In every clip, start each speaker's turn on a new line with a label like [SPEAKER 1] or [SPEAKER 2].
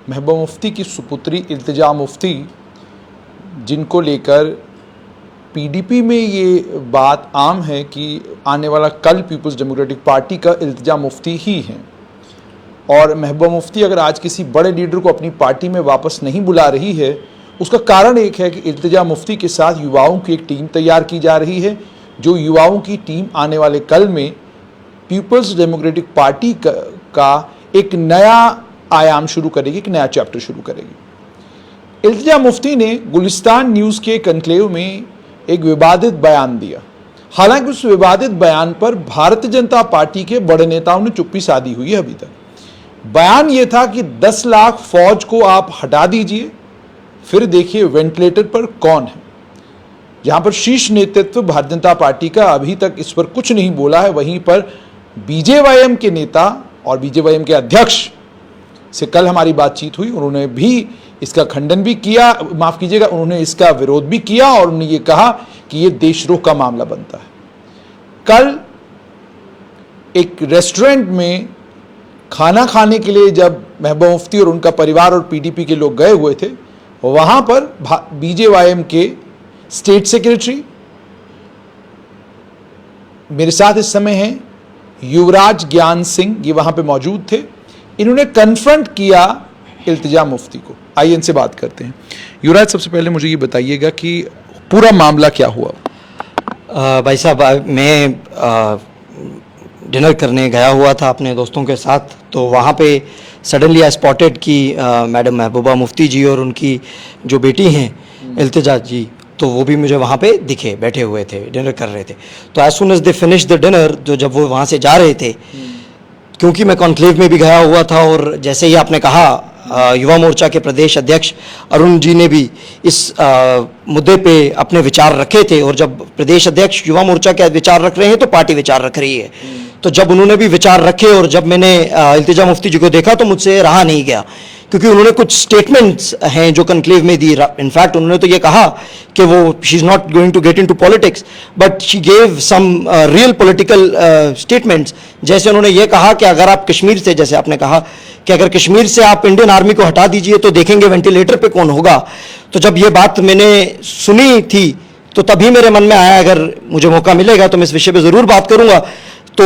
[SPEAKER 1] महबूबा मुफ्ती की सुपुत्री इल्तिजा मुफ्ती, जिनको लेकर पीडीपी में ये बात आम है कि आने वाला कल पीपल्स डेमोक्रेटिक पार्टी का इल्तिजा मुफ्ती ही हैं। और महबूबा मुफ्ती अगर आज किसी बड़े लीडर को अपनी पार्टी में वापस नहीं बुला रही है, उसका कारण एक है कि इल्तिजा मुफ्ती के साथ युवाओं की एक टीम तैयार की जा रही है, जो युवाओं की टीम आने वाले कल में पीपल्स डेमोक्रेटिक पार्टी का एक नया आयाम शुरू करेगी, एक नया चैप्टर शुरू करेगी। इल्तिजा मुफ्ती ने गुलिस्तान न्यूज़ के कन्क्लेव में एक विवादित बयान दिया। हालांकि उस विवादित बयान पर भारतीय जनता पार्टी के बड़े नेताओं ने चुप्पी साधी हुई है अभी तक। बयान यह था कि 10 लाख फौज को आप हटा दीजिए, फिर देखिए वेंटिलेटर पर कौन है। जहां पर शीर्ष नेतृत्व भारतीय जनता पार्टी का अभी तक इस पर कुछ नहीं बोला है, वहीं पर बीजेवाईएम के नेता और बीजेवाईएम के अध्यक्ष से कल हमारी बातचीत हुई। उन्होंने भी इसका खंडन भी किया, माफ कीजिएगा, उन्होंने इसका विरोध भी किया और उन्होंने ये कहा कि ये देशद्रोह का मामला बनता है। कल एक रेस्टोरेंट में खाना खाने के लिए जब महबूबा मुफ्ती और उनका परिवार और पीडीपी के लोग गए हुए थे, वहां पर बीजेवाईएम के स्टेट सेक्रेटरी, मेरे साथ इस समय हैं युवराज ज्ञान सिंह, ये वहां पे मौजूद थे। इन्होंने कन्फ्रंट किया इल्तिजा मुफ्ती को। आइए इनसे बात करते हैं। युवराज, सबसे पहले मुझे ये बताइएगा कि पूरा मामला क्या हुआ?
[SPEAKER 2] भाई साहब, मैं डिनर करने गया हुआ था अपने दोस्तों के साथ, तो वहाँ पे सडनली आई स्पॉटेड कि मैडम महबूबा मुफ्ती जी और उनकी जो बेटी हैं इल्तिजा जी, तो वो भी मुझे वहाँ पे दिखे, बैठे हुए थे, डिनर कर रहे थे। तो as soon as they finish the dinner, तो जब वो वहाँ से जा रहे थे, क्योंकि मैं कॉन्क्लेव में भी गया हुआ था और जैसे ही आपने कहा युवा मोर्चा के प्रदेश अध्यक्ष अरुण जी ने भी इस मुद्दे पे अपने विचार रखे थे, और जब प्रदेश अध्यक्ष युवा मोर्चा के विचार रख रहे हैं तो पार्टी विचार रख रही है। तो जब उन्होंने भी विचार रखे और जब मैंने इल्तिजा मुफ्ती जी को देखा तो मुझसे रहा नहीं गया, क्योंकि उन्होंने कुछ स्टेटमेंट्स हैं जो कन्क्लेव में दी। इनफैक्ट उन्होंने तो ये कहा कि वो she is not going to get into politics, but she gave some real political statements. जैसे उन्होंने ये कहा कि अगर आप कश्मीर से, जैसे आपने कहा कि अगर कश्मीर से आप इंडियन आर्मी को हटा दीजिए तो देखेंगे वेंटिलेटर पे कौन होगा। तो जब ये बात मैंने सुनी थी तो तभी मेरे मन में आया, अगर मुझे मौका मिलेगा तो मैं इस विषय पे ज़रूर बात करूँगा। तो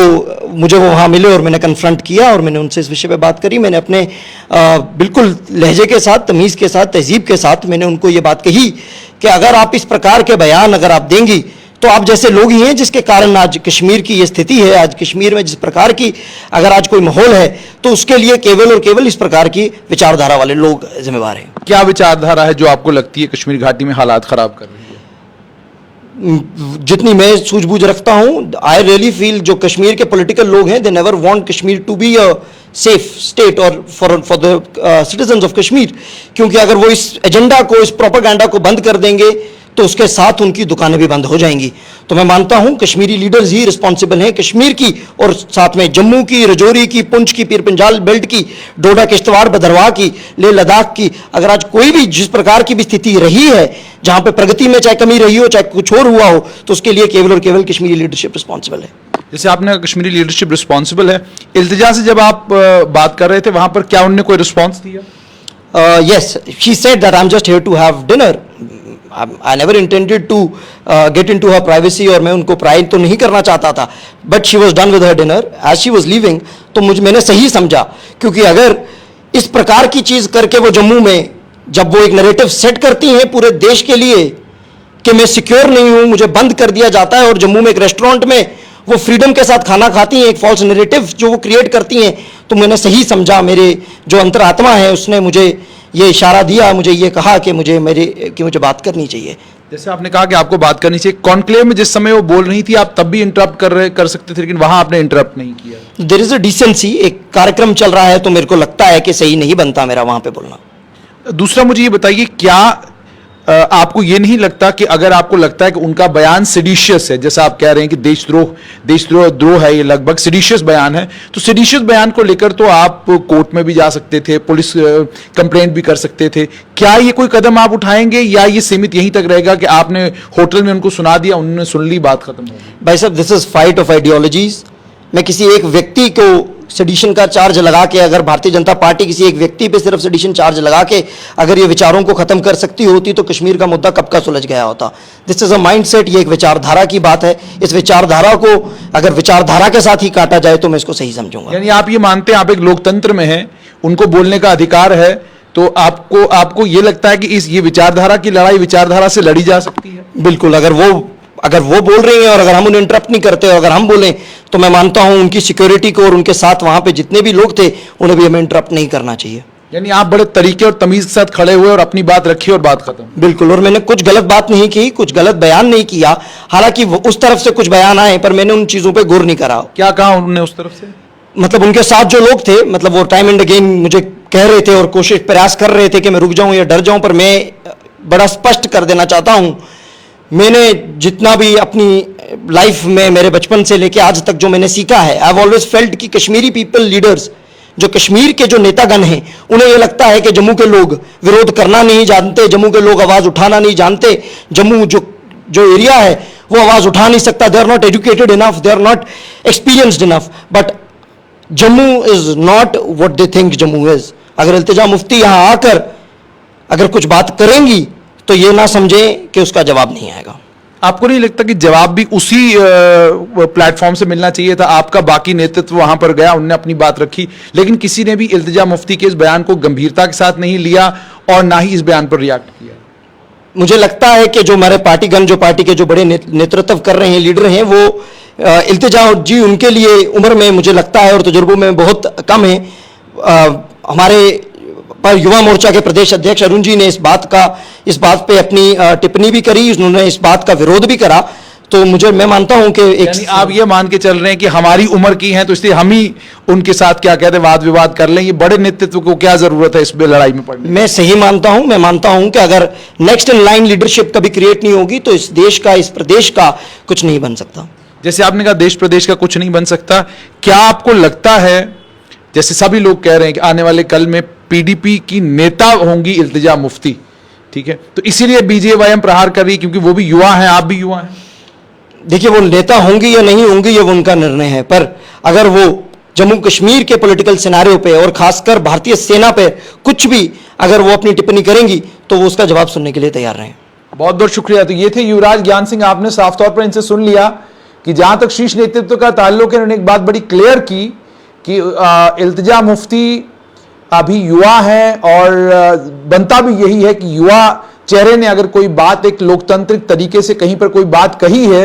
[SPEAKER 2] मुझे वो वहाँ मिले और मैंने कन्फ्रंट किया और मैंने उनसे इस विषय पे बात करी। मैंने अपने बिल्कुल लहजे के साथ, तमीज़ के साथ, तहजीब के साथ मैंने उनको ये बात कही कि अगर आप इस प्रकार के बयान अगर आप देंगी तो आप जैसे लोग ही हैं जिसके कारण आज कश्मीर की ये स्थिति है। आज कश्मीर में जिस प्रकार की अगर आज कोई माहौल है तो उसके लिए केवल और केवल इस प्रकार की विचारधारा वाले लोग जिम्मेवार हैं।
[SPEAKER 1] क्या विचारधारा है जो आपको लगती है कश्मीर घाटी में हालात खराब कर रही है?
[SPEAKER 2] जितनी मैं सूझबूझ रखता हूं, आई रियली फील जो कश्मीर के पॉलिटिकल लोग हैं, they never want Kashmir to be a safe state और for the citizens of Kashmir. क्योंकि अगर वो इस एजेंडा को, इस प्रोपेगेंडा को बंद कर देंगे तो उसके साथ उनकी दुकानें भी बंद हो जाएंगी। तो मैं मानता हूं कश्मीरी लीडर्स ही रिस्पॉन्सिबल हैं कश्मीर की, और साथ में जम्मू की, रजौरी की, पुंछ की, पीर पंजाल बेल्ट की, डोडा किश्तवाड़ भदरवाह की, लेह लद्दाख की। अगर आज कोई भी जिस प्रकार की भी स्थिति रही है, जहां पे प्रगति में चाहे कमी रही हो, चाहे कुछ और हुआ हो, तो उसके लिए केवल और केवल कश्मीरी लीडरशिप रिस्पॉन्सिबल है।
[SPEAKER 1] जैसे आपने कश्मीरी लीडरशिप रिस्पॉन्सिबल है, इल्तिजा से जब आप बात कर रहे थे वहां पर क्या उन्होंने कोई रिस्पॉन्स दिया?
[SPEAKER 2] Yes, she said that I'm just here to have dinner. I never intended to get into her privacy, और मैं उनको प्राइड तो नहीं करना चाहता था, but she was done with her dinner as she was leaving. तो मैंने सही समझा, क्योंकि अगर इस प्रकार की चीज़ करके वो जम्मू में जब वो एक नैरेटिव सेट करती हैं पूरे देश के लिए कि मैं सिक्योर नहीं हूँ, मुझे बंद कर दिया जाता है, और जम्मू में एक रेस्टोरेंट में वो फ्रीडम के साथ खाना खाती हैं, एक फॉल्स नैरेटिव जो वो क्रिएट करती हैं, तो मैंने सही समझा। मेरे जो अंतरात्मा है उसने मुझे ये इशारा दिया, मुझे ये कहा कि मुझे बात करनी चाहिए।
[SPEAKER 1] जैसे आपने कहा कि आपको बात करनी चाहिए, कॉन्क्लेव में जिस समय वो बोल रही थी आप तब भी इंटरप्ट कर सकते थे, लेकिन वहां आपने इंटरप्ट नहीं किया।
[SPEAKER 2] देयर इज अ डिसेंसी, एक कार्यक्रम चल रहा है तो मेरे को लगता है कि सही नहीं बनता मेरा वहां पे बोलना।
[SPEAKER 1] दूसरा मुझे ये बताइए, क्या आपको ये नहीं लगता कि अगर आपको लगता है कि उनका बयान सिडिशियस है, जैसा आप कह रहे हैं कि देशद्रोह है, ये लगभग सिडिशियस बयान है, तो सिडिशियस बयान को लेकर तो आप कोर्ट में भी जा सकते थे, पुलिस कंप्लेंट भी कर सकते थे। क्या ये कोई कदम आप उठाएंगे या ये सीमित यहीं तक रहेगा कि आपने होटल में उनको सुना दिया, उन्होंने सुन ली, बात खत्म हो गई?
[SPEAKER 2] भाई साहब, this is fight of ideologies. मैं किसी एक व्यक्ति को सेडिशन का चार्ज लगा के, अगर भारतीय जनता पार्टी किसी एक व्यक्ति पे सिर्फ सेडिशन चार्ज लगा के अगर ये विचारों को खत्म कर सकती होती तो कश्मीर का मुद्दा कब का सुलझ गया होता। दिस इज अ माइंडसेट, ये एक विचारधारा की बात है। इस विचारधारा को अगर विचारधारा के साथ ही काटा जाए तो मैं इसको सही समझूंगा।
[SPEAKER 1] यानी आप ये मानते हैं, आप एक लोकतंत्र में हैं, उनको बोलने का अधिकार है, तो आपको ये लगता है कि ये विचारधारा की लड़ाई विचारधारा से लड़ी जा सकती है?
[SPEAKER 2] बिल्कुल, अगर वो बोल रही हैं और अगर हम उन्हें इंटरप्ट नहीं करते और अगर हम बोलें तो मैं मानता हूं उनकी सिक्योरिटी को और उनके साथ वहां पे जितने भी लोग थे उन्हें भी हमें इंटरप्ट नहीं करना चाहिए।
[SPEAKER 1] यानी आप बड़े तरीके और तमीज के साथ खड़े हुए और अपनी बात रखी और बात खत्म।
[SPEAKER 2] बिल्कुल, और मैंने कुछ गलत बात नहीं की, कुछ गलत बयान नहीं किया। हालांकि उस तरफ से कुछ बयान आए पर मैंने उन चीजों पर गौर नहीं करा।
[SPEAKER 1] क्या कहा उन्होंने उस तरफ से?
[SPEAKER 2] मतलब उनके साथ जो लोग थे, मतलब वो टाइम एंड अगेन मुझे कह रहे थे और प्रयास कर रहे थे कि मैं रुक जाऊं या डर जाऊं, पर मैं बड़ा स्पष्ट कर देना चाहता हूं, मैंने जितना भी अपनी लाइफ में मेरे बचपन से लेके आज तक जो मैंने सीखा है, आई हैव ऑलवेज फेल्ट कि कश्मीरी पीपल लीडर्स, जो कश्मीर के जो नेतागण हैं, उन्हें यह लगता है कि जम्मू के लोग विरोध करना नहीं जानते, जम्मू के लोग आवाज उठाना नहीं जानते, जम्मू जो एरिया है वो आवाज उठा नहीं सकता, they are not educated enough, they are not experienced enough. But Jammu is not what they think Jammu is. अगर इल्तिजा मुफ्ती यहां आकर अगर कुछ बात करेंगी तो ये ना समझें कि उसका जवाब नहीं आएगा।
[SPEAKER 1] आपको नहीं लगता कि जवाब भी उसी प्लेटफॉर्म से मिलना चाहिए था? आपका बाकी नेतृत्व वहां पर गया, उन्होंने अपनी बात रखी, लेकिन किसी ने भी इल्तिजा मुफ्ती के इस बयान को गंभीरता के साथ नहीं लिया और ना ही इस बयान पर रिएक्ट किया।
[SPEAKER 2] मुझे लगता है कि जो हमारे पार्टीगण, जो पार्टी के जो बड़े नेतृत्व कर रहे हैं, लीडर हैं, वो इल्तिजा जी उनके लिए उम्र में मुझे लगता है और तजुर्बों में बहुत कम है। हमारे पर युवा मोर्चा के प्रदेश अध्यक्ष अरुण जी ने इस बात पे अपनी टिप्पणी भी करी, उन्होंने इस बात का विरोध भी करा। तो मैं मानता हूं कि
[SPEAKER 1] यानी आप ये मान के चल रहे हैं कि हमारी उम्र की हैं तो इसलिए हम ही उनके साथ क्या कहते हैं वाद विवाद कर लें, ये बड़े नेतृत्व को क्या जरूरत है इस लड़ाई में पड़ने?
[SPEAKER 2] मैं सही मानता हूं, मैं मानता हूं कि अगर नेक्स्ट इन लाइन लीडरशिप कभी क्रिएट नहीं होगी तो इस देश का, इस प्रदेश का कुछ नहीं बन सकता।
[SPEAKER 1] जैसे आपने कहा देश प्रदेश का कुछ नहीं बन सकता, क्या आपको लगता है, जैसे सभी लोग कह रहे हैं कि आने वाले कल में पीडीपी की नेता होंगी इल्तिजा मुफ्ती, ठीक है, तो इसीलिए बीजेवाईएम प्रहार कर रही है क्योंकि वो भी युवा हैं, आप भी युवा हैं?
[SPEAKER 2] देखिए, वो नेता होंगी या नहीं होंगी ये उनका निर्णय है, पर अगर वो जम्मू कश्मीर के पॉलिटिकल सिनेरियो पे और खासकर भारतीय सेना पे कुछ भी अगर वो अपनी टिप्पणी करेंगी तो वो उसका जवाब सुनने के लिए तैयार रहें।
[SPEAKER 1] बहुत बहुत शुक्रिया। तो ये थे युवराज ज्ञान सिंह। आपने साफ तौर पर इनसे सुन लिया कि जहां तक शीर्ष नेतृत्व का ताल्लुक है, उन्होंने एक बात बड़ी क्लियर की कि इल्तिजा मुफ्ती अभी युवा हैं और बनता भी यही है कि युवा चेहरे ने अगर कोई बात एक लोकतांत्रिक तरीके से कहीं पर कोई बात कही है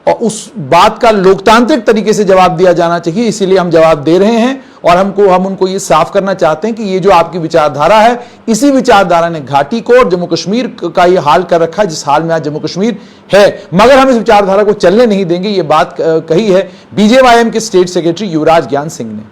[SPEAKER 1] और उस बात का लोकतांत्रिक तरीके से जवाब दिया जाना चाहिए, इसीलिए हम जवाब दे रहे हैं और हम उनको ये साफ करना चाहते हैं कि ये जो आपकी विचारधारा है, इसी विचारधारा ने घाटी को और जम्मू कश्मीर का ये हाल कर रखा है जिस हाल में आज जम्मू कश्मीर है, मगर हम इस विचारधारा को चलने नहीं देंगे। ये बात कही है बीजेवाईएम के स्टेट सेक्रेटरी युवराज ज्ञान सिंह ने।